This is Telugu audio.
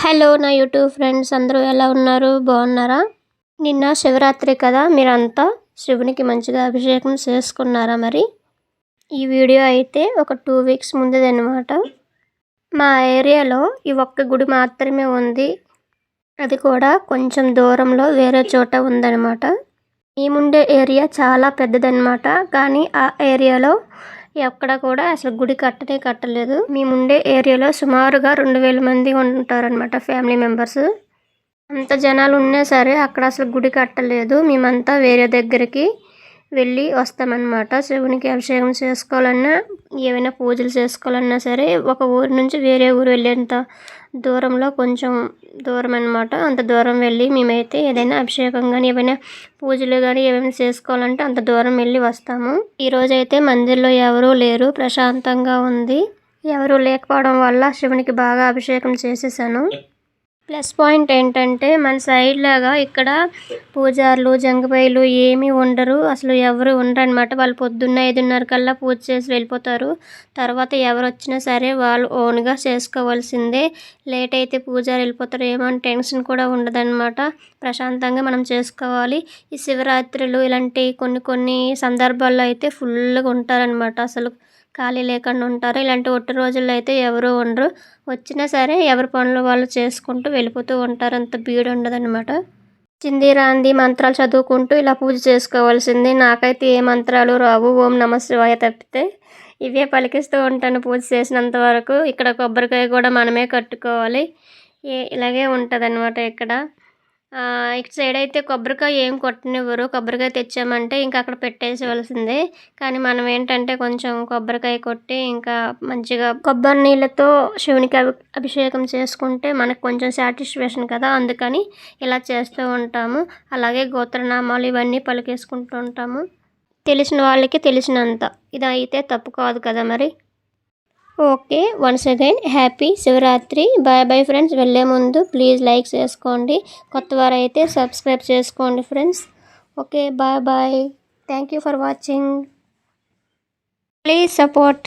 హలో నా యూట్యూబ్ ఫ్రెండ్స్ అందరూ ఎలా ఉన్నారు? బాగున్నారా? నిన్న శివరాత్రి కదా, మీరంతా శివునికి మంచిగా అభిషేకం చేసుకున్నారా? మరి ఈ వీడియో అయితే ఒక 2 వీక్స్ ముందుదన్నమాట. మా ఏరియాలో ఈ ఒక్క గుడి మాత్రమే ఉంది. అది కూడా కొంచెం దూరంలో వేరే చోట ఉందన్నమాట. మేముండే ఏరియా చాలా పెద్దదన్నమాట. కానీ ఆ ఏరియాలో ఎక్కడ కూడా అసలు గుడి కట్టలేదు. మేముండే ఏరియాలో సుమారుగా 2000 మంది ఉంటారనమాట, ఫ్యామిలీ మెంబర్స్. అంత జనాలు ఉన్నా సరే అక్కడ అసలు గుడి కట్టలేదు. మేమంతా వేరే దగ్గరికి వెళ్ళి వస్తామన్నమాట. శివునికి అభిషేకం చేసుకోవాలన్నా, ఏమైనా పూజలు చేసుకోవాలన్నా సరే ఒక ఊరు నుంచి వేరే ఊరు వెళ్ళేంత దూరంలో, కొంచెం దూరం అన్నమాట. అంత దూరం వెళ్ళి మేమైతే ఏదైనా అభిషేకం కానీ ఏమైనా పూజలు కానీ ఏమైనా చేసుకోవాలంటే అంత దూరం వెళ్ళి వస్తాము. ఈరోజైతే మందిర్లో ఎవరూ లేరు, ప్రశాంతంగా ఉంది. ఎవరూ లేకపోవడం వల్ల శివునికి బాగా అభిషేకం చేసేసాను. ప్లస్ పాయింట్ ఏంటంటే మన సైడ్ లాగా ఇక్కడ పూజారులు జంగబైలు ఏమీ ఉండరు, అసలు ఎవరు ఉండరు అనమాట. వాళ్ళు పొద్దున్న 5:30 కల్లా పూజ చేసి వెళ్ళిపోతారు. తర్వాత ఎవరు వచ్చినా సరే వాళ్ళు ఓన్గా చేసుకోవాల్సిందే. లేట్ అయితే పూజారి వెళ్ళిపోతారు ఏమో అని టెన్షన్ కూడా ఉండదన్నమాట. ప్రశాంతంగా మనం చేసుకోవాలి. ఈ శివరాత్రులు ఇలాంటి కొన్ని సందర్భాల్లో అయితే ఫుల్గా ఉంటారనమాట. అసలు ఖాళీ లేకుండా ఉంటారు. ఇలాంటి ఒట్టి రోజుల్లో అయితే ఎవరు ఉండరు. వచ్చినా సరే ఎవరి పనులు వాళ్ళు చేసుకుంటూ వెళ్ళిపోతూ ఉంటారు. అంత భీడు ఉండదన్నమాట. చింది రాంది మంత్రాలు చదువుకుంటూ ఇలా పూజ చేసుకోవాల్సిందే. నాకైతే ఏ మంత్రాలు రావు, ఓం నమ శివాయ తప్పితే ఇవే పలికిస్తూ ఉంటాను పూజ చేసినంత వరకు. ఇక్కడ కొబ్బరికాయ కూడా మనమే కట్టుకోవాలి. ఇలాగే ఉంటుంది అనమాట. ఇటు సైడ్ అయితే కొబ్బరికాయ ఏం కొట్టనివ్వరు. కొబ్బరికాయ తెచ్చామంటే ఇంకా అక్కడ పెట్టేసేవలసిందే. కానీ మనం ఏంటంటే కొంచెం కొబ్బరికాయ కొట్టి ఇంకా మంచిగా కొబ్బరి నీళ్ళతో శివునికి అభిషేకం చేసుకుంటే మనకు కొంచెం సాటిస్ఫాక్షన్ కదా, అందుకని ఇలా చేస్తూ ఉంటాము. అలాగే గోత్రనామాలు ఇవన్నీ పలికేసుకుంటూ ఉంటాము. తెలిసిన వాళ్ళకి తెలిసినంత. ఇది అయితే తప్పు కాదు కదా మరి. Okay, once again happy Shivaratri. Bye bye friends. వెళ్ళే ముందు ప్లీజ్ లైక్ చేసుకోండి, కొత్త వారు అయితే సబ్స్క్రైబ్ చేసుకోండి friends. Okay, bye bye. Thank you for watching. Please support.